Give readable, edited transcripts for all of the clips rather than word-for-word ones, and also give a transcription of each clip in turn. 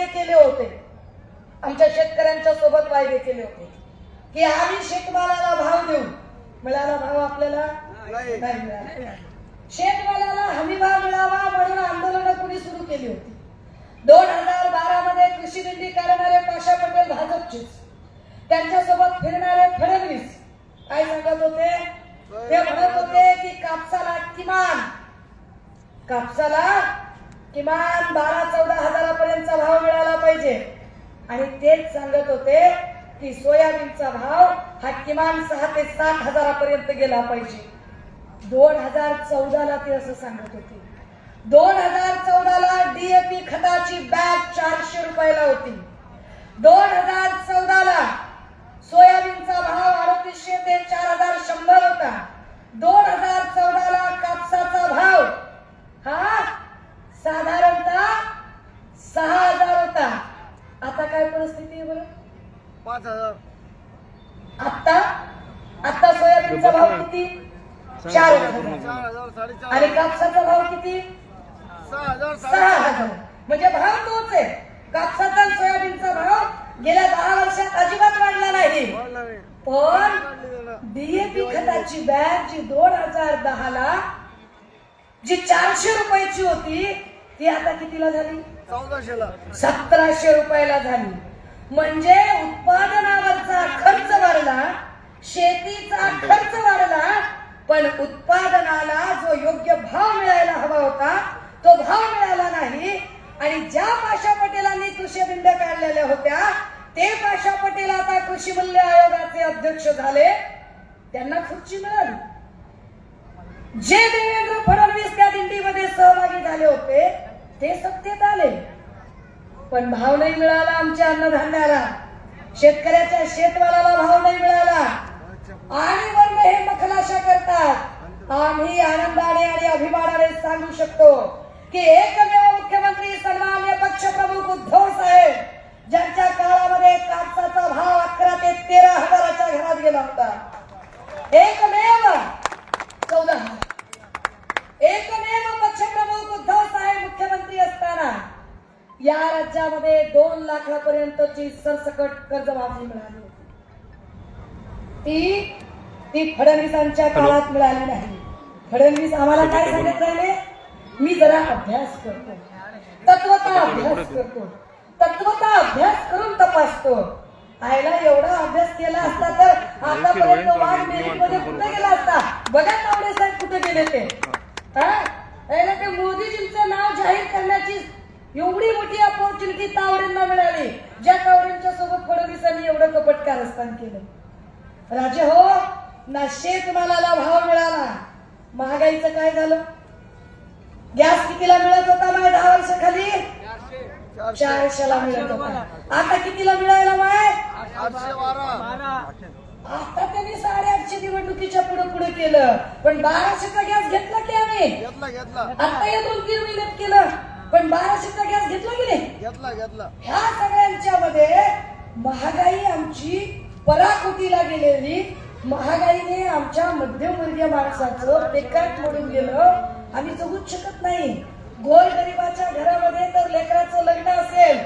वायदे केले होते, आमच्या शेतकऱ्यांच्या सोबत वायदे केले होते की आम्ही शेतमालाला भाव देऊ. मिळाला भाव आपल्याला नाही मिळाला. शेतमालाला हमी भाव मिळावा म्हणून आंदोलन कोणी सुरू केली होती. 2012 मध्ये कृषी दिंडी करणारे पाशा पटेल भाजपचेच, त्यांच्यासोबत फिरणारे फडणवीस काय सांगत होते? ते म्हणत होते की कापसाला किमान 12-14 हजारापर्यंतचा भाव मिळाला पाहिजे. आणि तेच सांगत होते की सोयाबीनचा भाव हा किमान 6 ते 7 हजारापर्यंत गेला पाहिजे. 2014ला ते असं सांगत होते. 2014ला DAP खताची बॅग 400 रुपयाला होती. 2014ला सोयाबीनचा भाव 3800 ते 4100 होता. 2014ला कापसाचा भाव हा साधारणतः 6000 होता. आता काय परिस्थिती आहे बरं? 5000. आता सोयाबीनचा भाव किती? 4000. आणि कापसाचा भाव किती? 6000. म्हणजे भाव तोच आहे. कापसाचा आणि सोयाबीनचा भाव गेल्या 10 वर्षात अजिबात वाढला नाही. पण DAP खताची बॅग जी 2010ला जी 400 रुपयाची होती ती आता कितीला झाली? 1400ला. 1700 रुपयाला झाली. म्हणजे उत्पादनावरचा खर्च वाढला, शेतीचा खर्च वाढला, पण उत्पादनाला जो योग्य भाव मिळायला हवा होता तो भाव मिळाला नाही. आणि ज्या पाशा पटेलांनी कृषी दिंड्या काढलेल्या होत्या ते पाशा पटेल आता कृषी मूल्य आयोगाचे अध्यक्ष झाले, त्यांना खुर्ची मिळाली. जे देवेंद्र फडणवीस त्या दिंडीमध्ये सहभागी झाले होते ते सत्तेत आले, पण भाव नाही मिळाला. आमच्या अन्नधान्याला, शेतकऱ्याच्या शेतमालाला भाव नाही मिळाला. आणि वरून हे मखलाशा करतात. आम्ही आनंदाने आणि अभिमानाने सांगू शकतो की एकमेव मुख्यमंत्री सन्माननीय पक्षप्रमुख उद्धव साहेब ज्यांच्या काळामध्ये कापसाचा भाव 11 ते 13 हजाराच्या घरात गेला होता. एकमेव 14. एकमेव पक्षप्रमुख उद्धव साहेब मुख्यमंत्री असताना या राज्यामध्ये 2 लाखापर्यंतची सरसकट कर्जमाफी मिळाली होती. ती फडणवीसांच्या काळात मिळाली नाही. फडणवीस आम्हाला काय सांगत राहिले? मी जरा अभ्यास करतो, तत्वता अभ्यास करून तपासतो. आयला एवढा अभ्यास केला असता तर आतापर्यंत वाघ मेरीमध्ये कुठे गेला असता? बघा तावडे साहेब कुठे गेले ते. यायला ते मोदीजींचं नाव जाहीर करण्याची एवढी मोठी अपॉर्च्युनिटी तावडेंना मिळाली, ज्या तावडेंच्या सोबत फडणवीसांनी एवढं कपट कारस्थान केलं. राजे हो, ना शेतमालाला भाव मिळाला. महागाईचं काय झालं? गॅस कितीला मिळत होता माय 10 वर्षाखाली? 400ला मिळत होता. आता कितीला मिळायला माय? 812. आता त्यांनी 850 निवडणुकीच्या पुढे केलं, पण 1200चा गॅस घेतला की आम्ही? घेतला. आता या 2-3 महिन्यात केलं, पण 1200चा गॅस घेतला की नाही? घेतला. ह्या सगळ्यांच्या मध्ये महागाई आमची पराकोटीला गेलेली. महागाईने आमच्या मध्यमवर्गीय माणसाचं पेकाट मोडून गेलं. आम्ही जगूच शकत नाही. गोरगरिबाच्या घरामध्ये तर लेकराचं लग्न असेल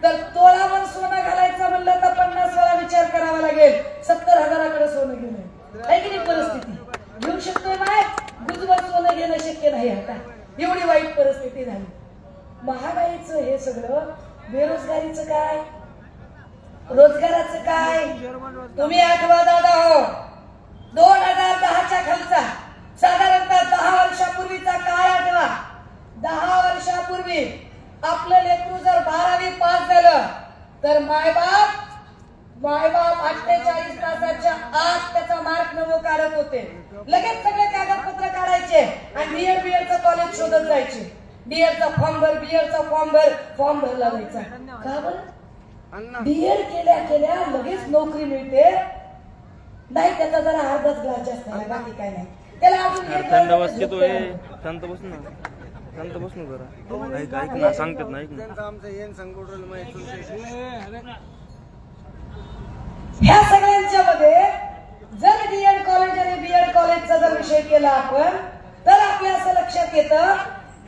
तर तोळावर सोनं घालायचं म्हणलं तर 50 वेळा विचार करावा लागेल. 70 हजाराकडे सोनं घेणं आहे की नाही परिस्थिती? घेऊ शकतोय माय? गुजवर सोनं घेणं शक्य नाही. आता एवढी वाईट परिस्थिती झाली. महागाईचं हे सगळं. बेरोजगारीचं काय, रोजगाराचं काय? तुम्ही आठवा दादा हो, 2010च्या खालचा साधारणतः 10 वर्षापूर्वीचा काळ आठवा. 10 वर्षापूर्वी आपलं लेकरू जर 12वी पास झालं तर मायबाप 48 तासाच्या आत त्याचा मार्क नवो काढत होते. लगेच सगळे कागदपत्र काढायचे आणि बीएडचं कॉलेज शोधत जायचे. बीएडचा फॉर्म भर, बीएडचा फॉर्म भरला जायचा. का बरं? बीएड केल्या लगेच नोकरी मिळते नाही. त्याचा जरा अर्धाच ग्लास जास्त आहे, बाकी काय नाही. त्याला अजून थंड बसतोय. शांत बस जरा. ऐक ना, सांगतात ना, ऐक ना. ह्या सगळ्यांच्या मध्ये जर डीएड कॉलेज आणि बीएड कॉलेजचा जर विषय केला आपण तर आपल्या असं लक्षात येतं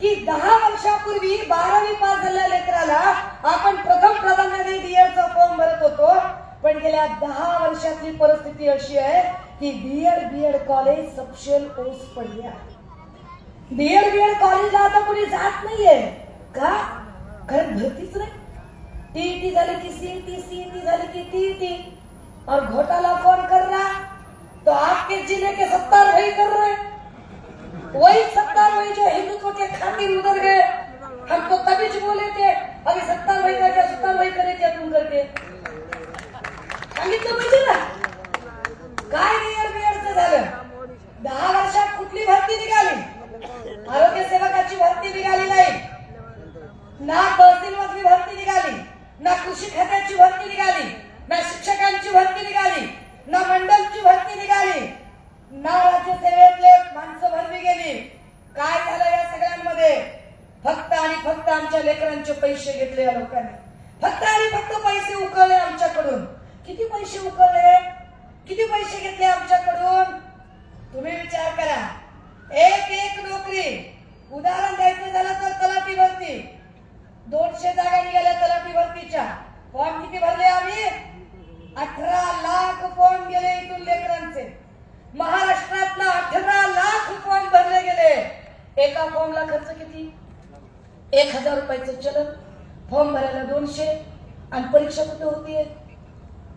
की 10 वर्षापूर्वी 12वी पास झालेल्या लेकराला आपण प्रथम पण गेल्या 10 वर्षातली परिस्थिती अशी आहे की बीएड कॉलेज सपशेल ओस पडले आहे. बीएड कॉलेजला आता कोणी जात नाहीये का? कारण भरतीच नाही. टीईटी झाली की सीईटी झाली की टीईटी. और घोटाला कौन कर रहा है? तो आपके जिले के सत्तार वही कर रहे हैं. वही सत्तार वही जो हिंदुत्व के खातिर उधर गए. हम तो तभी बोले थे अभी सत्तार वही करके सत्तार वही करे क्या तुम करके सांगितलं पाहिजे ना. काय बीएडचं झालं? 10 वर्षात कुठली भरती निघाली? आरोग्य सेवकाची भरती निघाली नाही ना. तहसील मधली भरती निघाली ना. कृषी खात्याची भरती निघाली ना. शिक्षकांची भरती निघाली ना. मंडलची भरती निघाली ना. राज्य सेवेतले माणसं भरली गेली. काय झालं या सगळ्यांमध्ये? फक्त आणि फक्त आमच्या लेकरांचे पैसे घेतले या लोकांनी. फक्त आणि फक्त पैसे उकळले आमच्याकडून. किती पैसे उकळले? किती पैसे घेतले आमच्याकडून? तुम्ही विचार करा. एक नोकरी. उदाहरण द्यायचं झालं तर तलाठी भरती 200 जागा निघाल्या तलाठी भरतीच्या. फॉर्म किती भरले आम्ही? 18 लाख फॉर्म गेले इथून लेकरांचे. महाराष्ट्रातला 18 लाख फॉर्म भरले गेले. एका फॉर्मला खर्च किती? 1000 रुपयाचं चलन. फॉर्म भरायला 200. आणि परीक्षा कुठे होतीये?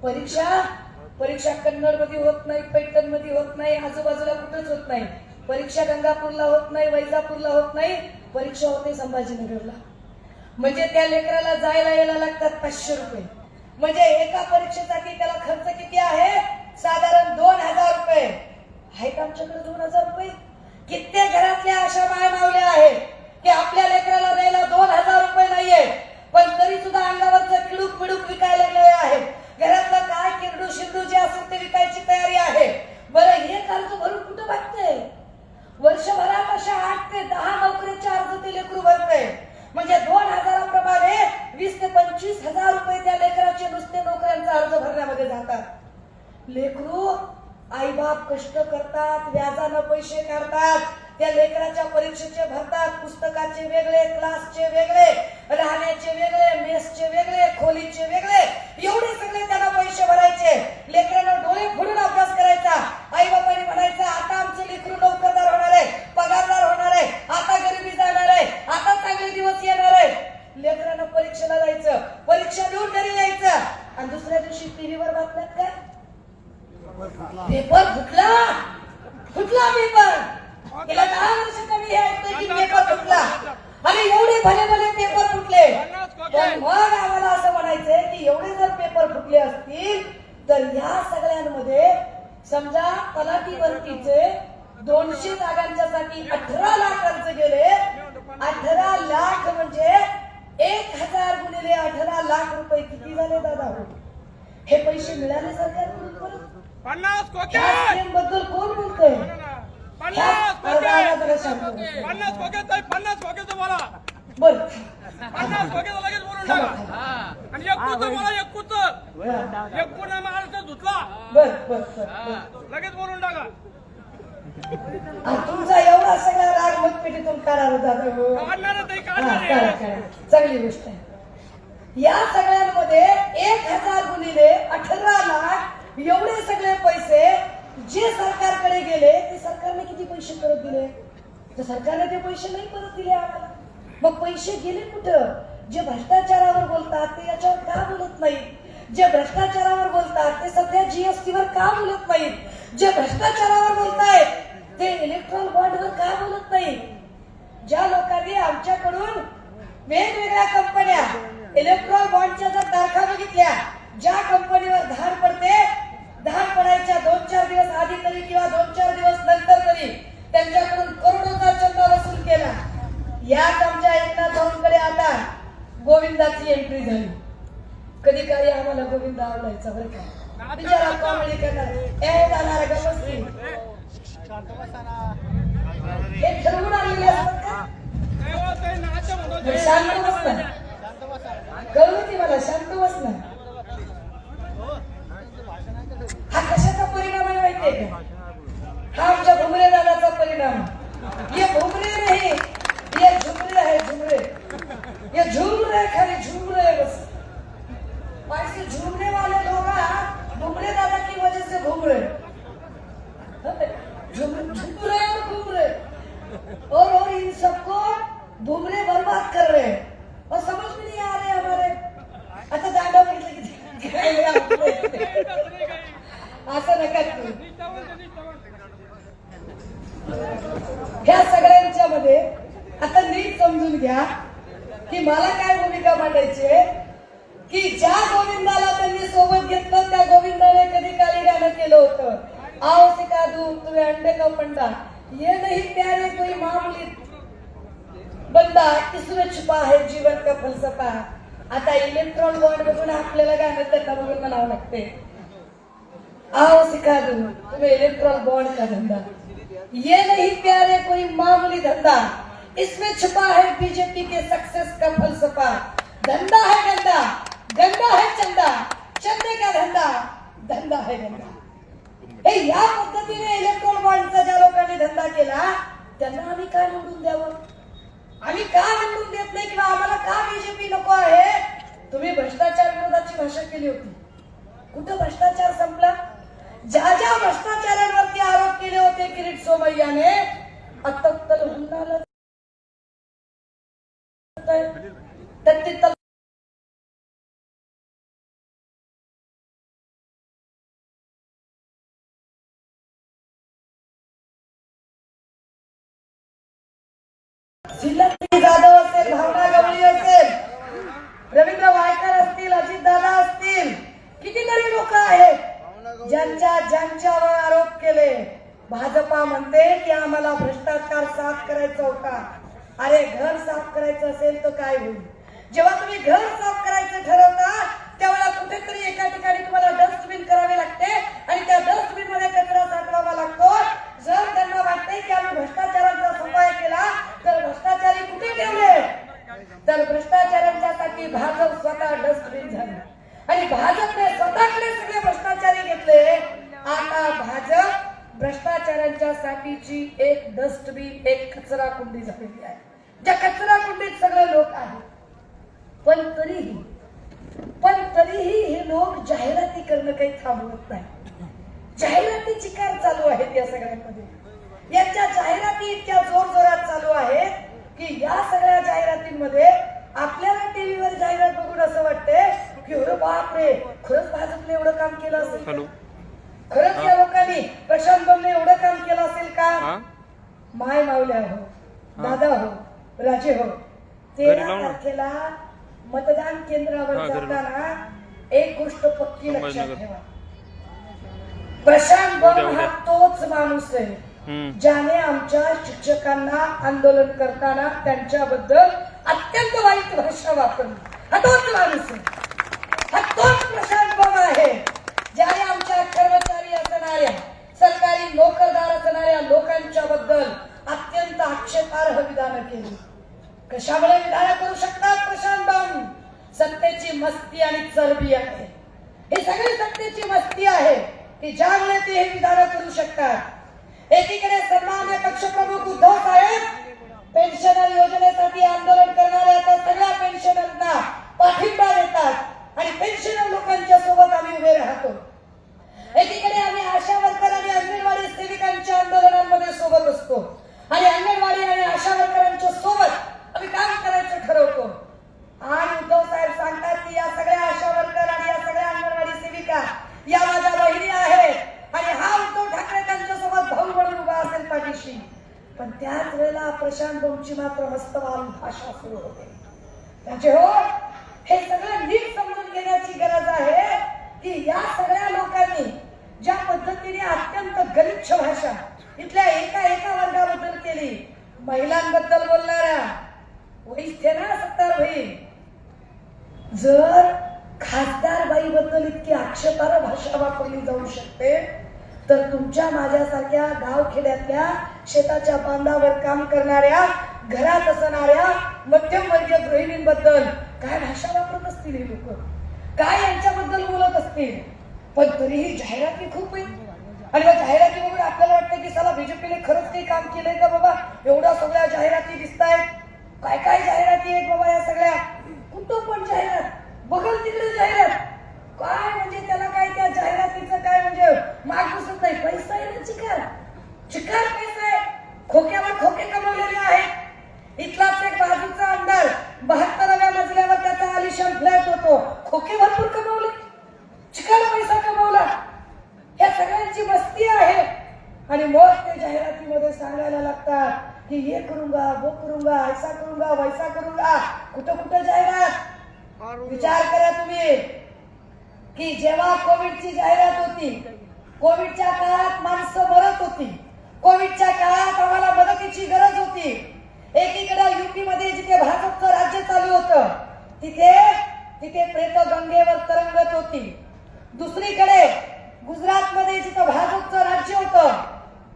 परीक्षा कन्नड मध्ये होत नाही, पैठण मध्ये होत नाही, आजूबाजूला कुठेच होत नाही. परीक्षा गंगापूरला होत नाही, वैजापूरला होत नाही. परीक्षा होते संभाजीनगरला. म्हणजे त्या लेकराला जायला यायला लागतात 500 रुपये. म्हणजे एका परीक्षेसाठी त्याला खर्च किती आहे? साधारण 2000 रुपये. आहेत आमच्याकडे 2000 रुपये? कित्येक घरातल्या अशा माय मावल्या आहेत की आपल्या लेकराला द्यायला 2000 रुपये नाहीये, पण तरी सुद्धा अंगावरचं किडूक पिडूक विकायला लागलेले आहेत. घरातलं काय किरडू शिरडू जे असेल ते विकायची तयारी आहे. बरं, हे कर्ज भरून कुठं बघते? वर्षभरात अशा 8 ते 10 नोकरीचे अर्ज ते लेकरू भरते. म्हणजे 2000 प्रमाणे 20 ते 25,000 रुपये त्या लेकराचे नुसते नोकऱ्यांचा अर्ज भरण्यामध्ये जातात. लेकरू आईबाप कष्ट करतात, व्याजानं पैसे काढतात, त्या लेकराच्या परीक्षेचे भरतात. पुस्तकाचे वेगळे, क्लासचे वेगळे, राहण्याचे वेगळे, मेसचे वेगळे, खोलीचे वेगळे, एवढे सगळे त्यांना पैसे भरायचे. लेकरांना डोळे फोडून अभ्यास करायचा. आई बापांनी म्हणायचं आता आमचं लेकरू नोकरदार होणार आहे, पगारदार होणार आहे, आता गरिबी जाणार आहे, आता चांगले दिवस येणार आहे. लेकरांना परीक्षेला जायचं, परीक्षा देऊन घरी यायचं आणि दुसऱ्या दिवशी टीव्हीवर बातम्यात काय? पेपर फुटला पेपर. गेल्या 10 वर्षात मी हे ऐकतोय की पेपर फुटला. आणि एवढे भले भले पेपर फुटले. पण मग आम्हाला असं म्हणायचंय की एवढे जर पेपर फुटले असतील तर या सगळ्यांमध्ये समजा तलाठी भरतीचे 200 जागांच्यासाठी 18 लाख अर्ज गेले. 18 लाख म्हणजे 1000 गुणिले 18 लाख रुपये किती झाले दादा? हे पैसे मिळाले सरकारकडून परत? 50 खोके बद्दल कोण बोलतोय? 50 खोके बोला. बर 50 खोके लगेच बोलून टाका. आणि एक कुचं बोला, एक कुचं. एक पुन्हा महाराष्ट्र धुतला बर लगेच बोलून टाका. तुमचा एवढा सगळा राग मतपेटीतून काढायला जातो. काढणार ते काढणार. चांगली गोष्ट आहे. या सगळ्यांमध्ये 1000 गुणिले 18 लाख एवढे सगळे पैसे जे सरकारकडे गेले ते सरकारने किती पैसे परत दिले? तर सरकारने ते पैसे नाही परत दिले आम्हाला. मग पैसे गेले कुठं? जे भ्रष्टाचारावर बोलतात ते याच्यावर का बोलत नाहीत? जे भ्रष्टाचारावर बोलतात ते सध्या जीएसटीवर का बोलत नाहीत? जे भ्रष्टाचारावर बोलतायत ते इलेक्ट्रॉनिक बॉन्डवर का बोलत नाहीत? ज्या लोकांनी आमच्याकडून वेगवेगळ्या कंपन्या इलेक्ट्रॉनिक बॉन्डच्या जर तारखा बघितल्या, ज्या कंपनीवर धाड पडते, धाड पडायच्या 2-4 दिवस आधी तरी किंवा 2-4 दिवस नंतर तरी त्यांच्याकडून करोडोचा चंदा वसूल केला. याच आमच्या एकनाथ भाऊंकडे आता गोविंदाची एंट्री झाली. कधी काळी आम्हाला गोविंद आवडायचा बरं का. बिचारा कॉमेडी करणार, जाणार गमस्ती, हे ठरवून आलेले असतात का? शांत बस ना, कळलं की मला, शांत बस ना. हा कशाचा परिणाम आहे माहितीये का? हा आमच्या भुमरे दादाचा परिणाम. ये भुमरे नाही, ये झुमरे आहे, झुमरे. ये झूम रहे, खाली झूम रहे बस. पैसे झूमने वाले लोग घूम रहे दादा की वजह से घूम रहे, झुक रहे और घूम रहे, और इन सबको भुमरे बर्बाद कर रहे हैं और समझ में नहीं आ रहे हमारे. आता दांडा म्हटलं की असं नका करू. ह्या सगळ्यांच्या मध्ये आता नीट समजून घ्या की मला काय भूमिका मांडायची आहे की ज्या गोविंदाला त्यांनी सोबत घेतलं त्या गोविंदाने कधी काली गाणं केलं होतं, आओ सिखा दूं तुम्हें अंडे का फंडा, ये नहीं प्यारे कोई मामूली बंदा, इसमें छुपा है जीवन का फलसफा. आता इलेक्ट्रॉन बॉन्ड बघून आपल्याला गाणं त्यांना बघून म्हणावं लागते, आओ सिखा दूं तुम्हें इलेक्ट्रॉन बॉन्ड का धंधा, ये नहीं प्यारे कोई मामूली धंधा, इसमें छुपा है बीजेपी के सक्सेस का फलसफा. धंधा है गंदा, गंदा है चंदा, चंदे का धंदा, धंदा है गंदा. हे या पद्धतीने इलेक्ट्रॉन बॉन्डचा ज्या लोकांनी धंदा केला त्यांना आम्ही काय निवडून द्यावं? आम्ही का निवडून देत नाही किंवा आम्हाला का बीजेपी नको आहे? तुम्ही भ्रष्टाचार विरोधाची भाषा केली होती, कुठं भ्रष्टाचार संपला? ज्या ज्या भ्रष्टाचारांवरती आरोप केले होते किरीट सोमय्याने, अत्तल हुंडाला जिल्हाधिकारी जाधव असेल, भावना गवळी असेल, रवींद्र वायकर असतील, अजित दादा असतील, कितीतरी लोक आहेत ज्यांच्यावर आरोप केले. भाजपा म्हणते की आम्हाला भ्रष्टाचार साफ करायचा होता. अरे घर साफ करायचं असेल तर काय होईल? जेव्हा तुम्ही घर साफ करायचं ठरवता त्यावेळेला कुठेतरी एका ठिकाणी तुम्हाला डस्टबिन करावे लागते आणि त्या डस्टबिन मध्ये कचरा साठवावा लागतो. जर त्यांना वाटते की आम्ही भ्रष्टाचाराचा सफाया केला तर भ्रष्टाचारी कुठे ठेवले? तर भ्रष्टाचारांच्यासाठी भाजप स्वतः डस्टबिन झाली आणि भाजपने स्वतःकडे सगळे भ्रष्टाचारी घेतले. आता भाजप भ्रष्टाचारांच्या साठीची एक डस्टबिन, एक कचरा कुंडी झालेली आहे. ज्या कचरा कुंडीत सगळे लोक आहेत. पण तरीही हे लोक जाहिराती करणं काही थांबवत नाही. जाहिराती चिकार चालू आहेत या सगळ्यांमध्ये. यांच्या जाहिराती इतक्या जोरजोरात चालू आहेत की या सगळ्या जाहिरातींमध्ये आपल्याला टीव्हीवर जाहिरात बघून असं वाटतंय की अरे बापरे, खरंच भाजपने एवढं काम केलं असेल, खरंच या लोकांनी प्रशांत बमने एवढं काम केलं असेल का? माय मावल्या हो, दादा हो, राजे हो, 13 तारखेला मतदान केंद्रावर जाताना एक गोष्ट पक्की लक्षात ठेवा, प्रशांत बम हा तोच माणूस आहे ज्याने आमच्या शिक्षकांना आंदोलन करताना त्यांच्याबद्दल अत्यंत वाईट भाषा वापरली. हा तोच माणूस आहे, हा तोच प्रशांत बम आहे ज्याने आमच्या कर्मचारी असणाऱ्या, सरकारी नोकरदार असणाऱ्या लोकांच्या बद्दल अत्यंत आक्षेपार्ह विधानं केली. कशामुळे विधानं करू शकतात प्रशांत बम? सत्तेची मस्ती आणि चरबी आहे. ही सगळी सत्तेची मस्ती आहे की ज्यामुळे ते हे विधानं करू शकतात. एकीकडे सन्मान्य पक्षप्रमुख उद्धव साहेब पेन्शनर योजनेसाठी आंदोलन करणाऱ्या त्या सगळ्या पेन्शनरना पाठिंबा देतात आणि पेन्शनर लोकांच्या सोबत आम्ही उभे राहतो. एकीकडे आम्ही आशा वर्कर आणि अंगणवाडी सेविकांच्या आंदोलनांमध्ये सोबत असतो आणि अंगणवाडी आणि आशा वर्करांच्या सोबत आम्ही काम करायचं ठरवतो. आणि उद्धव साहेब सांगतात की या सगळ्या आशा वर्कर आणि या सगळ्या अंगणवाडी सेविका या माझ्या बहिणी आहेत आणि हा उद्धव ठाकरे त्यांच्यासोबत भाऊ म्हणून उभा असेल पाठीशी. पण त्याच वेळेला प्रशांत बमची मात्र हस्तवाल भाषा सुरू होते. त्याचे हो, हे सगळं नीट समजून घेण्याची गरज आहे की या सगळ्या लोकांनी ज्या पद्धतीने अत्यंत गलिच्छ भाषा इथल्या एका वर्गाबद्दल केली, महिलांबद्दल बोलणाऱ्या वहीच थे ना सत्तार भाई, जर खासदार बाईबद्दल इतकी आक्षेपार्ह भाषा वापरली जाऊ शकते तर तुमच्या माझ्यासारख्या गावखेड्यातल्या शेताच्या बांधावर काम करणाऱ्या, घरात असणाऱ्या मध्यमवर्गीय गृहिणींबद्दल काय भाषा वापरत असतील हे लोक, काय यांच्याबद्दल बोलत असतील. पण तरीही जाहिराती खूप आहेत आणि या जाहिराती बघून आपल्याला वाटतं की साला बीजेपीने खरंच काही काम केलंय का बाबा? एवढ्या सगळ्या जाहिराती दिसत आहेत. काय काय जाहिराती आहेत बाबा या सगळ्या? कुठं पण जाहिरात, बघल तिकडे जाहिरात. काय म्हणजे त्याला काय त्या जाहिराती सांगितले की जेव्हा कोविडची जाहिरात होती, कोविडच्या काळात माणसं मरत होती, कोविडच्या काळात आम्हाला मदतीची गरज होती, एकीकडे युपी मध्ये जिथे भाजपचं राज्य चालू होतं तिथे प्रेत गंगेवर तरंगत होती, दुसरीकडे गुजरात मध्ये जिथं भाजपचं राज्य होतं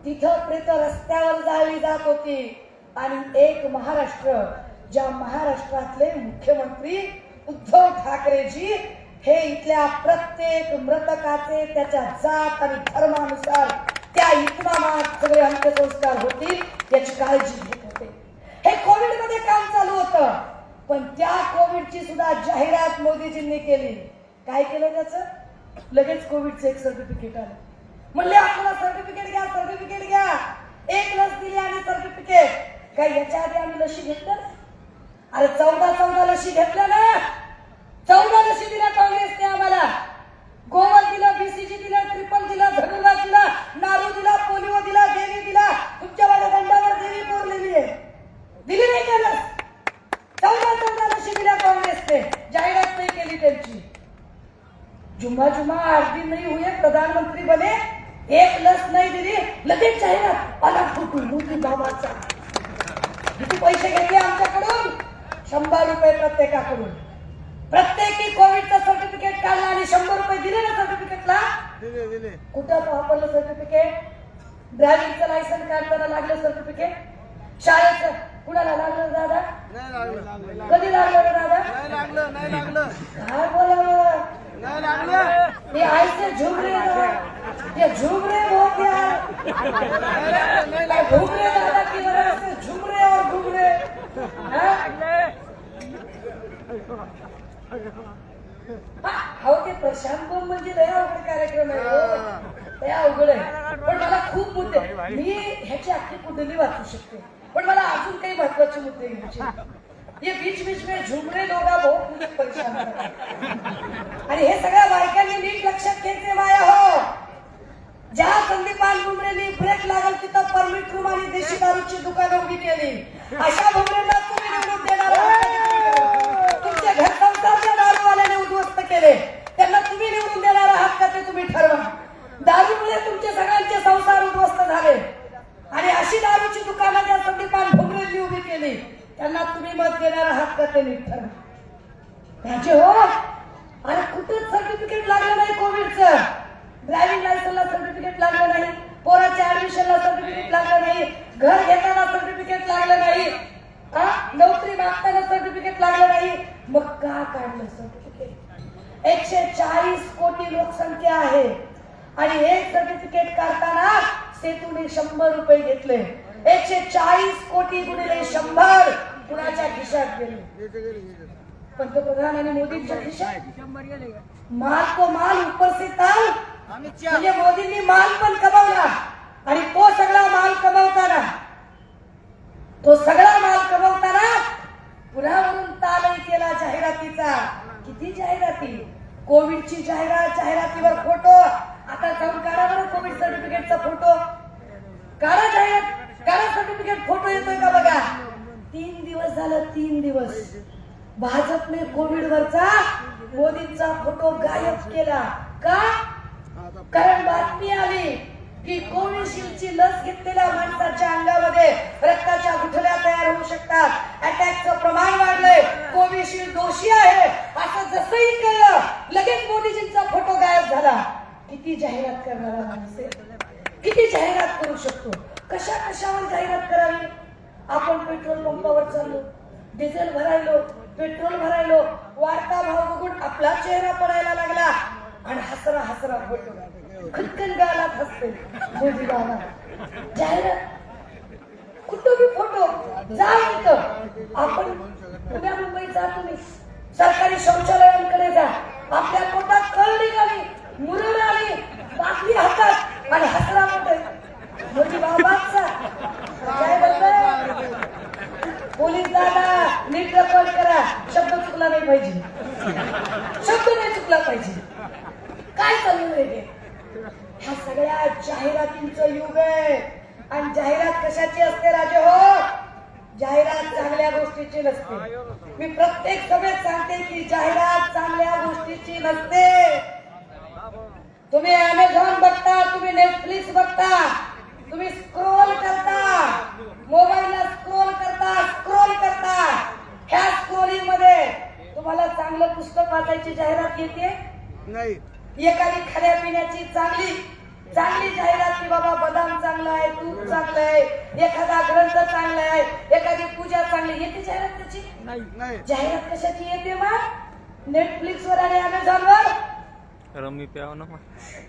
तिथं प्रेत रस्त्यावर जाळली जात होती, आणि एक महाराष्ट्र, ज्या महाराष्ट्रातले मुख्यमंत्री उद्धव ठाकरेजी हे इथल्या प्रत्येक मृतकाचे त्याच्या जात आणि धर्मानुसार त्या इतमामात सगळे अंत्यसंस्कार होतील याची काळजी घेत होते. हे कोविड मध्ये काम चालू होतं, पण त्या कोविडची सुद्धा जाहिरात मोदीजींनी केली. काय केलं त्याचं? लगेच कोविडचं एक सर्टिफिकेट आलं. म्हणले आपल्याला सर्टिफिकेट घ्या, सर्टिफिकेट घ्या. एक लस दिली आणि सर्टिफिकेट. काय याच्या आधी आम्ही लशी घेतल्या ना? अरे 14 लशी घेतल्या ना? 14 लशी दिल्या काँग्रेसने आम्हाला. गोवर दिलं, बीसीजी दिलं, ट्रिपल दिलं, धनुर्वाद दिला, नारू दिला, पोलिओ दिला, देवी दिला. तुमच्या दंडावर देवी कोरलेली आहे. दिली नाही का लस? 14 लशी दिल्या काँग्रेसने. जाहिरात नाही केली त्यांची. जुम्मा 8 दिन नहीं हुए प्रधानमंत्री बने, एक लस नहीं दिली, लगेच जाहिरात आला फुटू मोदी बाबाचा. किती पैसे घेतले आमच्याकडून? 100 रुपये प्रत्येकाकडून. प्रत्येकी कोविडचं सर्टिफिकेट काढलं आणि 100 रुपये दिले ना सर्टिफिकेटला. दिले कुठं वापरलं सर्टिफिकेट? ड्रायव्हिंगचं लायसन्स काढताना लागलं सर्टिफिकेट, शाळेचं कुणाला लागलं दादा? नाही लागलं. कधी लागलं रे दादा? नाही लागलं. काय बोलावं? नाही लागलं. ये ऐसे झूम रहे हो, ये झूम रहे हो क्या? घूम रहे दादा की वजह से झूम रहे और घूम रहे. हो ते प्रशांत बम म्हणजे लय अवघड कार्यक्रम आहे हो. लय अवघड आहे. पण मला खूप मुद्दे, मी ह्याची अख्खी कुंडली वाचू शकते, पण मला अजून काही महत्वाचे मुद्दे घ्यायचे. ये बीच में झूम रहे लोग बहुत मुझे परेशान करतात. आणि हे सगळ्या बायकांनी नीट लक्षात घ्यायचे माया हो. ज्या संदीपान भुमरेंनी ब्रेक लागल तिथं परमिट रूम आणि देशी दारूची दुकानं उभी केली, अशा भुमरेंना तुम्ही निवडून देणार आहात. तुमचे घर संसारच्या दारूवाल्याने उद्ध्वस्त केले, त्यांना तुम्ही निवडून देणार आहात का ते तुम्ही ठरवा. दारूमुळे तुमचे सगळ्यांचे संसार उद्ध्वस्त झाले, आणि अशी दारूची दुकानं ज्या संदीपान भुमरेंनी उभी केली त्यांना तुम्ही मत देणार आहात का ते नीट ठरवा. त्याचे हो. अरे कुठंच सर्टिफिकेट लागलं नाही कोविडचं. ड्रायव्हिंग लायसन्सला सर्टिफिकेट लागलं नाही, पोराच्या ऍडमिशनला सर्टिफिकेट लागलं नाही, घर घेताना सर्टिफिकेट लागलं नाही, नोकरी मागताना सर्टिफिकेट लागलं नाही. मग का काढलं सर्टिफिकेट? 140 कोटी लोकसंख्या आहे, आणि एक सर्टिफिकेट काढताना सेतूने 100 रुपये घेतले. 140 कोटी गुणिले 100 कुणाच्या खिशात गेले? पंतप्रधान आणि मोदींच्या खिशात. माल तो माल ऊपर से ताल. म्हणजे मोदींनी माल पण कमावला, आणि तो सगळा माल कमावताना पुन्हा वरून तालही केला जाहिरातीचा. किती जाहिराती? कोविडची जाहिरातीवर फोटो. आता जाऊन काढा बरं कोविड सर्टिफिकेटचा फोटो. काढा सर्टिफिकेट फोटो येतोय का बघा. 3 दिवस झालं, 3 दिवस भाजपने कोविड वरचा मोदींचा फोटो गायब केला. का? कारण बातमी आली की कोविशिल्डची लस घेतलेल्या माणसाच्या अंगामध्ये रक्ताच्या गुठळ्या तयार होऊ शकतात, अटॅकचं प्रमाण वाढलंय, कोविशिल्ड दोषी आहे असं जसंही कळलं लगेच मोदीजींचा फोटो गायब झाला. किती जाहिरात करणारा माणूस आहे, किती जाहिरात करू शकतो. कशावर जाहिरात करावी? आपण पेट्रोल पंपावर चाललो, डिझेल भरायलो, पेट्रोल भरायलो, वाढता भाव बघून आपला चेहरा पडायला लागला, आणि हसरा फोटो खटकन गालात हसते मोदी बाबा. जाहिरात कुठं बी फोटो जा इथं. आपण पुण्या मुंबईत जा, तुम्ही सरकारी शौचालयांकडे जा, आपल्या पोटात कळ निघाली, मुरड आली, बाटली हातात आणि हसरा फोटो मोदी बाबाचा. काय बोलतोय पोलीस दादा? नीट रेकॉर्ड करा, शब्द चुकला नाही पाहिजे, शब्द नाही चुकला पाहिजे. काय चालू आहे? ह्या सगळ्या जाहिरातींचं युग आहे. आणि जाहिरात कशाची असते राजे हो? चांगल्या गोष्टीची नसते. मी प्रत्येक सभेत सांगते की जाहिरात चांगल्या गोष्टीची घ्यायची नसते. तुम्ही अमेझॉन बघता, तुम्ही नेटफ्लिक्स बघता, तुम्ही स्क्रोल करता, मोबाईलला स्क्रोल करता. ह्या स्क्रोलिंग मध्ये तुम्हाला चांगलं पुस्तक वाचायची जाहिरात येते. नाही. एखादी खाण्या पिण्याची चांगली जाहिरात की बाबा बदाम चांगला आहे, तूप चांगलं आहे, एखादा ग्रंथ चांगला आहे, एखादी पूजा चांगली येते जाहिरात त्याची. नाही. जाहिरात कशाची येते मग? नेटफ्लिक्स वर आणि अमेझॉन वर. रमी प्याव ना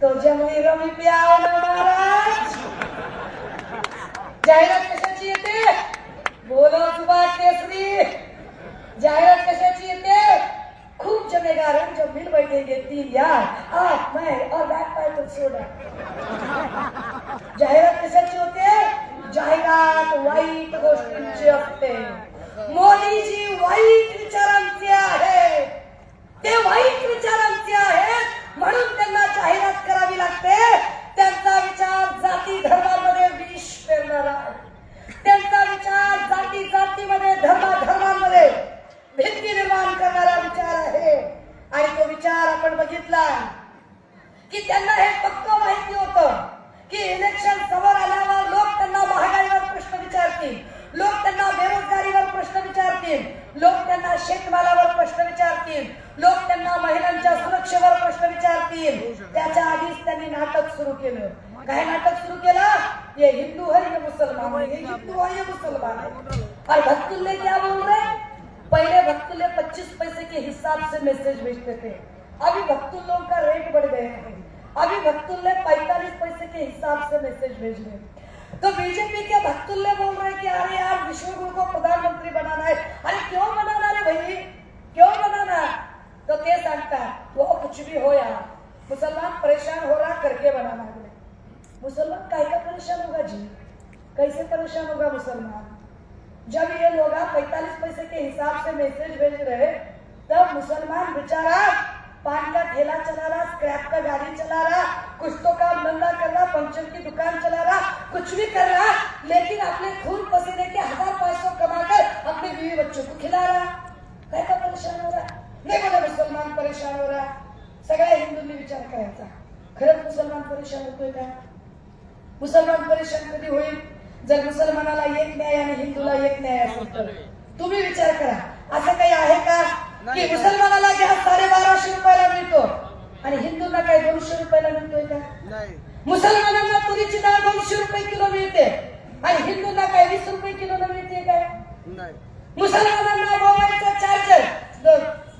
तो जमली रमी प्याव ना महाराज. जाहिरात कशाची येते? बोलो सुभाष केसरी. जाहिरात कशाची येते? खूप जमेगा रंग जब मिल बैठेंगे 3 यार, आप मैं और बैक पाइप सोडा. जाहिरात कशाची होते? जाहिरात वाईट गोष्टींची असते. मोदीजी वाईट विचारांचे आहेत, ते वाईट विचारांचे आहेत म्हणून त्यांना जाहिरात करावी लागते. त्यांचा विचार जाती धर्मामध्ये विष पेरणारा आहे. त्यांचा विचार जातीमध्ये धर्मांमध्ये भिंती निर्माण करणारा विचार आहे. आणि तो विचार आपण बघितला की त्यांना हे पक्क माहिती होतं की इलेक्शन समोर आल्यावर लोक त्यांना महागाईवर प्रश्न विचारतील, लोक त्यांना बेरोजगारीवर प्रश्न विचारतील, लोक त्यांना शेतमालावर प्रश्न विचारतील, लोक त्यांना महिलांच्या सुरक्षेवर प्रश्न विचारतील. त्याच्या आधीच त्यांनी नाटक सुरू केलं. काय नाटक सुरू केलं? ये हिंदू है ये मुसलमान है, ये हिंदू है ये मुसलमान है. और भक्तुल्ले क्या बोल रहे? पहले भक्तुल्ले 25 पैसे के हिसाब से मैसेज भेजते थे, अभी भक्तुल्लों का रेट बढ़ गया है. अभी भक्तुल्ले 45 पैसे के हिसाब से मैसेज भेज रहे. तो बीजेपी के भक्तुल्ले बोल रहे कि अरे यार विश्वगुरु को प्रधानमंत्री बनाना है. अरे क्यों बनाना रे भाई, क्यों बनाना? तो क्या सांगता वो कुछ भी हो यार, मुसलमान परेशान हो रहा करके बनाना है. मुसलमान का परेशान होगा जी? कैसे परेशान होगा मुसलमान? जब ये लोग 45 पैसे के हिसाब से मैसेज भेज रहे तब मुसलमान बेचारा पान का ठेला चला रहा, स्क्रैप का गाड़ी चला रहा, कुछ तो काम धंधा कर रहा, पंचर की दुकान चला रहा, कुछ भी कर रहा, लेकिन अपने खून पसीने के 1500 कमाकर अपने बीवी बच्चों को खिला रहा. काय का परेशान हो रहा? नाही बोला मुसलमान परेशान हो रहा. सगळ्या हिंदूंनी विचार करायचा, खरंच मुसलमान परेशान होतोय का? मुसलमान परेशान कधी होईल? जर मुसलमानाला एक न्याय आणि हिंदूला एक न्याय असेल तर. तुम्ही विचार करा, असं काही आहे का की मुसलमानाला गॅस 1250 रुपयाला मिळतो आणि हिंदूंना काही 200 रुपयाला मिळतोय का? नाही. मुसलमानांना तुरीची डाळ 200 रुपये किलो मिळते आणि हिंदूंना काय 20 रुपये किलोला मिळते काय? नाही. मुसलमानांना मोबाईलचा चार्जर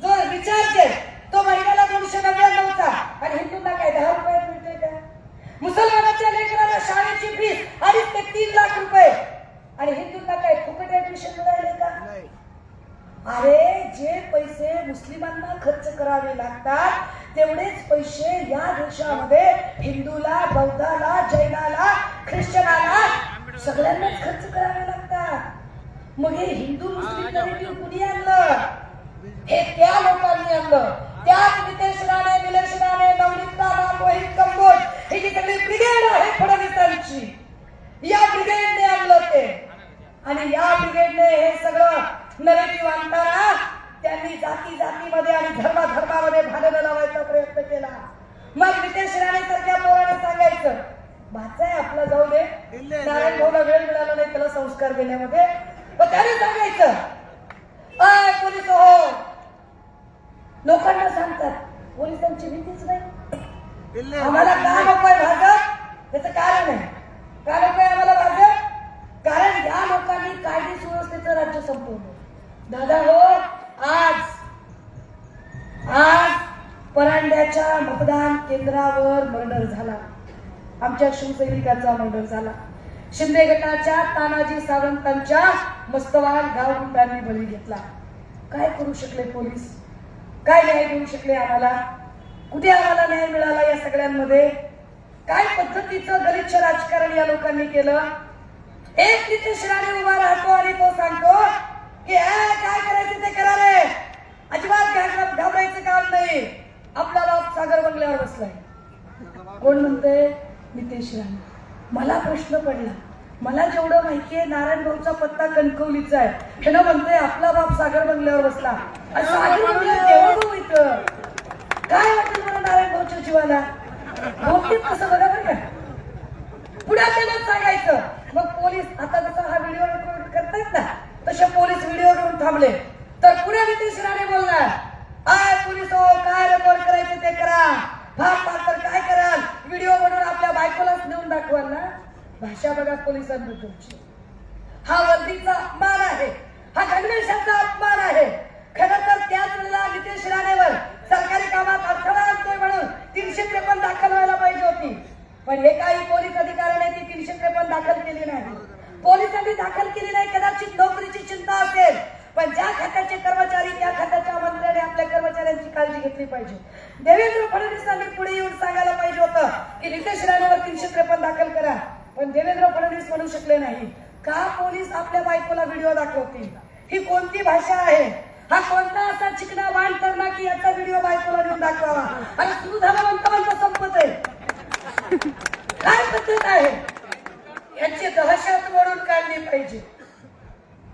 जो रिचार्ज आहे तो महिन्याला 299चा आणि हिंदूंना काय 10 रुपयात मिळते का? मुसलमानाच्या लेकराला शाळेची फीस 2.5 ते 3 लाख रुपये आणि हिंदूंना काय फुकट ऍडमिशन मिळाले का? नाही. अरे जे पैसे मुस्लिमांना खर्च करावे लागतात तेवढेच पैसे या देशामध्ये हिंदूला, बौद्धाला, जैनाला, ख्रिश्चनाला सगळ्यांनाच खर्च करावे लागतात. मग हे हिंदू मुस्लिम नरेटिव्ह कुणी आणलं? हे त्या लोकांनी आणलं. त्याच नितेश राणे, निलेश राणे, नवनीत राणा, रोहित कंबोज ही जी सगळी ब्रिगेड आहे फडणवीसांची, या ब्रिगेडने आणलं ते. आणि या ब्रिगेडने हे सगळं नरेटिव्ह आणताना त्यांनी जातीमध्ये आणि धर्मामध्ये भांडणं लावायचा प्रयत्न केला. मग नितेश राणे सारख्या पोराने सांगायचं भाचा आहे आपला जाऊ दे, नारायण भाऊला वेळ मिळाला नाही त्याला संस्कार देण्यामध्ये. पण त्याने सांगायचं अय पोलीस हो, लोकांना सांगतात पोलिसांची भीतीच नाही. आम्हाला का नकोय भाजप? त्याचं कारण आहे. का नकोय आम्हाला भाजप? कारण या लोकांनी कायदे सुव्यवस्थेचं राज्य संपवलं. दादा हो, आज परांड्याच्या मतदान केंद्रावर मर्डर झाला. आमच्या शिवसैनिकांचा मर्डर झाला. शिंदे गटाच्या तानाजी सावंतांच्या मस्तवाल गावगुंडांनी बळी घेतला. काय करू शकले पोलीस? काय न्याय देऊ शकले आम्हाला? कुठे आम्हाला न्याय मिळाला या सगळ्यांमध्ये? काय पद्धतीचं गलिच्छ राजकारण या लोकांनी केलं? एक नितेश राणे उभा राहतो आणि तो सांगतो की काय करायचं ते करा रे, अजिबात घाबरायचं काम नाही, आपला बाप सागर बंगल्यावर बसलाय. कोण म्हणतंय? नितेश राणे. मला प्रश्न पडला, मला जेवढं माहितीये नारायण भाऊचा पत्ता कणकवलीचा आहे, ह्यानं म्हणतोय आपला बाप सागर बंगल्यावर बसला. सागर बंगल्यावर देवा भाऊ इथं काय बाबतीत कसं बरोबर का पुढे त्यालाच सांगायचं. मग पोलीस आता जसा हा व्हिडिओ रेकॉर्ड करतायत ना तसे पोलीस व्हिडिओ घेऊन थांबले तर पुढे नितेश राणे बोलणार आय पोलीस हो काय रेकॉर्ड करायचं ते करा फार तर काय कराल व्हिडिओ बनवून आपल्या बायकोलाच नेऊन दाखवाल ना. भाषा बघा पोलिसांनी तुमची. हा वर्दीचा अपमान आहे हा गणवेशाचा अपमान आहे. खरं तर त्याच वेळेला नितेश राणेवर सरकारी कामात अडथळा आणतोय म्हणून 353 दाखल व्हायला पाहिजे होती पण हे काही पोलीस अधिकाऱ्याने ती 353 दाखल केली नाही. पोलिसांनी दाखल केली नाही कदाचित नोकरीची चिंता असेल पण ज्या खात्याचे कर्मचारी त्या खात्याच्या मंत्र्याने आपल्या कर्मचाऱ्यांची काळजी घेतली पाहिजे. देवेंद्र फडणवीसांनी पुढे येऊन सांगायला पाहिजे होतं की नितेश राणेवर 353 दाखल करा पण देवेंद्र फडणवीस म्हणू शकले नाही. का पोलीस आपल्या बायकोला व्हिडिओ दाखवतील? ही कोणती भाषा आहे? हा कोणता असा चिकना वाण करणार की याचा व्हिडिओ बायकोला देऊन दाखवावा आणि सुरू झाला म्हणता संपत आहे. काय पद्धत आहे? यांची दहशत मोडून काढली पाहिजे.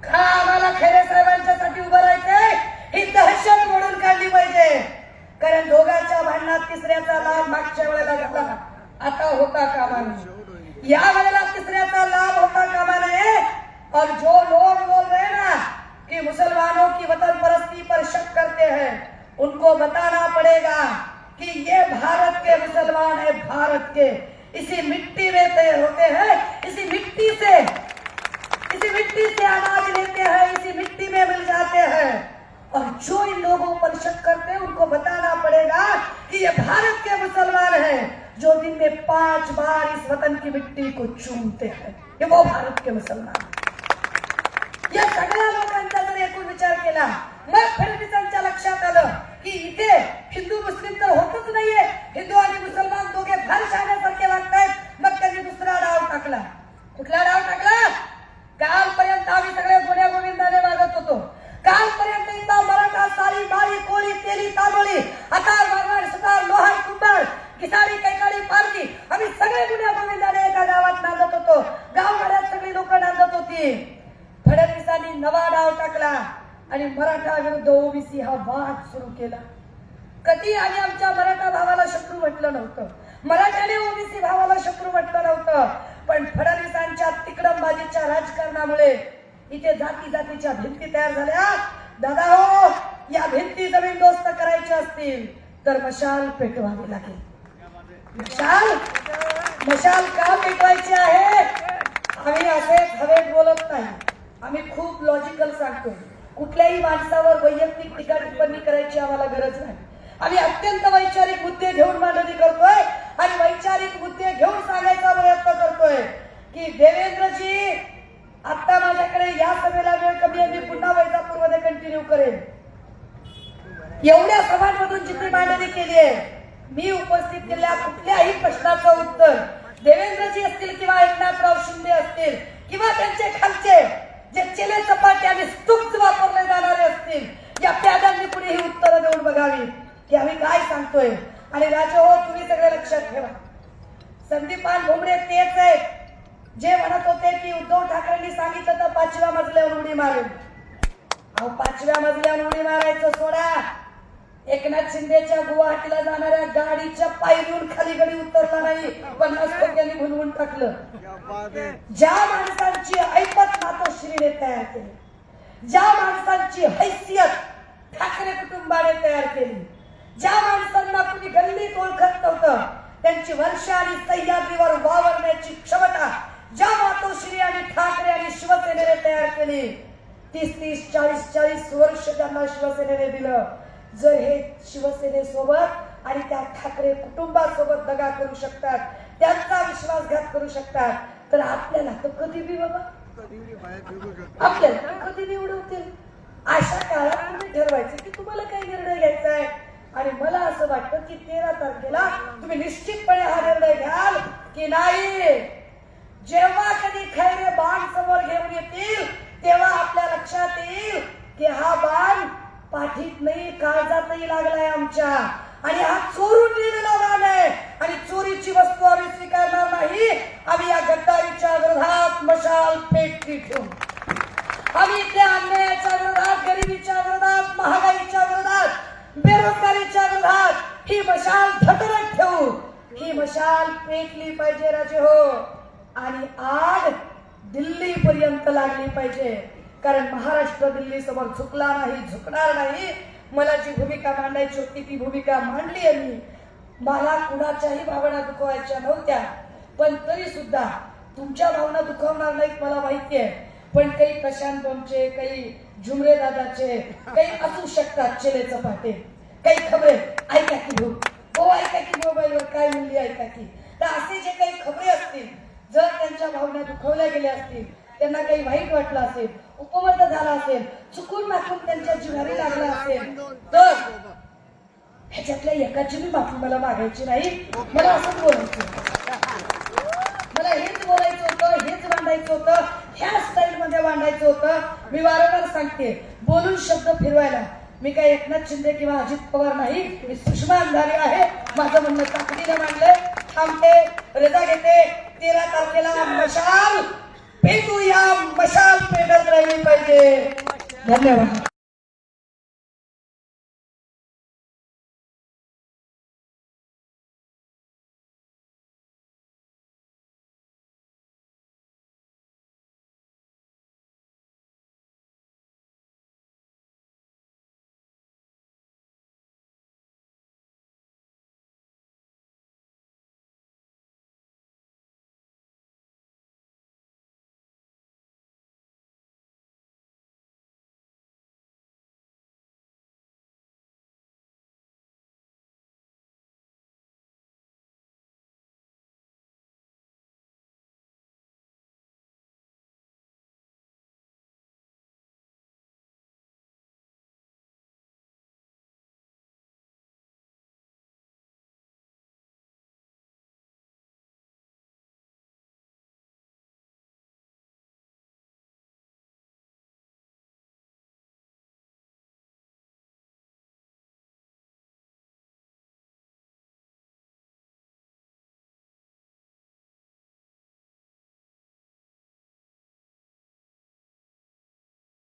का आम्हाला खैरे साहेबांच्यासाठी उभं राहायचंय ही दहशत मोडून काढली पाहिजे. कारण दोघांच्या भांडणात तिसऱ्याचा लाभ मागच्या वेळेला झाला आता होता कामा नये. या वेळेला तिसऱ्याचा लाभ होता कामा नये. और जो लोग बोल रहे ना कि मुसलमानों की वतन परस्ती पर शक करते हैं उनको बताना पड़ेगा कि ये भारत के मुसलमान है भारत के इसी मिट्टी में तैयार होते हैं इसी मिट्टी से अनाज लेते हैं इसी मिट्टी में मिल जाते हैं. और जो इन लोगों पर शक करते हैं उनको बताना पड़ेगा कि ये भारत के मुसलमान हैं जो दिन में 5 बार इस वतन की मिट्टी को चूमते हैं. ये वो भारत के मुसलमान. या सगळ्या लोकांचा जर एकूण विचार केला मग फडणवीसांच्या लक्षात आलं की इथे हिंदू मुस्लिम तर होतच नाहीये. हिंदू आणि मुसलमान दोघे फार शहाण्यासारखे वागतायत. मग त्यांनी दुसरा डाव टाकला. कुठला डाव टाकला? कालपर्यंत आम्ही सगळे गोड्या गोविंदाने वागत होतो. कालपर्यंत एकदा मराठा साळी माळी कोळी तेली तांबोळी हातार मारवाड सुतार लोहार कुंभार किसारी कैकाडी पारधी आम्ही सगळे गुन्ह्या गोविंदाने एका गावात नांदत होतो. गावगाड्यात सगळी लोक नांदत होती. फडणवीसांनी नवा डाव टाकला आणि मराठा विरुद्ध ओबीसी हा वाद सुरू केला. कधी आम्ही आमच्या मराठा भावाला शत्रू म्हटलं नव्हतं. मराठ्याने ओबीसी भावाला शत्रू म्हटलं नव्हतं. पण फडणवीसांच्या तिकडमबाजीच्या राजकारणामुळे इथे जाती जातीच्या भिंती तयार झाल्या. दादा हो या भिंती जमीनदोस्त करायच्या असतील तर मशाल पेटवावी लागेल. मशाल का पेटवायची आहे? आम्ही असेच हवेत बोलत नाही. आम्ही खूप लॉजिकल सांगतो. कुठल्याही माणसावर वैयक्तिक टीका टिप्पणी करायची आम्हाला गरज नाही. आम्ही अत्यंत वैचारिक मुद्दे घेऊन मांडणी करतोय आणि वैचारिक मुद्दे घेऊन सांगायचा प्रयत्न करतोय की देवेंद्रजी आता माझ्याकडे या सभेला वेळ कमी आहे. मी पुन्हा वैजापूरमध्ये कंटिन्यू करेन. एवढ्या सभांमधून जिथे मांडणी केली आहे मी उपस्थित केलेल्या कुठल्याही प्रश्नाचं उत्तर देवेंद्रजी असतील किंवा एकनाथराव शिंदे असतील किंवा त्यांचे खालचे जे चेले चपाटे आणि स्तुप्त वापरले जाणारे असतील या प्याद्यांनी पुढे ही उत्तरं देऊन बघावी की आम्ही काय सांगतोय. आणि राजे हो तुम्ही सगळे लक्षात ठेवा संदीपान भुमरे तेच आहेत जे म्हणत होते की उद्धव ठाकरेंनी सांगितलं तर 5व्या मजल्यावर उडी मारेल. अहो 5व्या मजल्यावर उडी मारायचं सोडा. एकनाथ शिंदेच्या गुवाहाटीला जाणाऱ्या गाडीच्या पायरीहून खाली गडी उतरला नाही 50 टक्क्यांनी भुलवून टाकलं. ज्या माणसांची ऐपत मातोश्रीने तयार केली ज्या माणसांची हैसियत ठाकरे कुटुंबाने तयार केली ज्या माणसांना कुणी गल्लीत ओळखत नव्हतं त्यांची वर्ष आणि सह्याद्रीवर वावरण्याची क्षमता ज्या मातोश्री आणि ठाकरे आणि शिवसेनेने तयार केली 30-30, 40-40 वर्ष ज्यांना शिवसेनेने दिलं. जर हे शिवसेनेसोबत आणि त्या ठाकरे कुटुंबासोबत दगा करू शकतात त्यांचा विश्वासघात करू शकतात तर आपल्याला तर कधी बी बाबा आपल्याला कधी बी उडवतील. अशा काळात तुम्ही ठरवायचं की तुम्हाला काही निर्णय घ्यायचा आहे. आणि मला असं वाटतं की 13 तारखेला तुम्ही निश्चितपणे हा निर्णय घ्याल की नाही. जेव्हा कधी खैरे बाण समोर घेऊन येतील तेव्हा आपल्या लक्षात येईल की हा बाण पाठीत नाही काळजातही लागलाय आमच्या. आणि हा चोरून लिहिलेला बाण आहे आणि चोरीची वस्तू आम्ही स्वीकारणार नाही. आम्ही या गद्दारीच्या विरोधात मशाल पेटली ठेवू. आम्ही त्या अन्यायाच्या विरोधात गरिबीच्या विरोधात महागाईच्या विरोधात बेरोजगारीच्या विरोधात ही मशाल धडधडत ठेवू. ही मशाल पेटली पाहिजे राजे हो, आणि आग दिल्ली पर्यंत लागली पाहिजे. कारण महाराष्ट्र दिल्ली समोर झुकला नाही, झुकणार नाही. मला जी भूमिका मांडायची होती ती भूमिका मांडली आहे मी. मला कुणाच्याही भावना दुखवायच्या नव्हत्या, पण तरी सुद्धा तुमच्या भावना दुखवणार नाहीत मला माहिती आहे. पण काही प्रशांत बमचे, काही झुमरे दादाचे, काही असू शकतात चेले चपाटे, काही खबरे ऐका की हो ऐका की मोबाईलवर काय म्हणली ऐका की. तर असे जे काही खबरे असतील, जर त्यांच्या भावना दुखवल्या गेल्या असतील, त्यांना काही वाईट वाटलं असेल, उपमर्द झाला असेल, चुकून माकून त्यांच्या जिव्हारी लागला असेल, तर ह्याच्यातल्या एकाची मी माफी मला मागायची नाही. मला असंच बोलायचं, मला हेच बोलायचं होतं, हेच मांडायचं होतं, ह्या स्टाईल मध्ये मांडायचं होतं. मी वारंवार सांगते, बोलून शब्द फिरवायला मी काही एकनाथ शिंदे किंवा अजित पवार नाही, मी सुषमा अंधारे आहे. माझं म्हणणं ताकदीने मांडलंय. थांबते, रजा घेते. 13 तारखेला मशाल पेटूया, मशाल पेटत राहिली पाहिजे. धन्यवाद.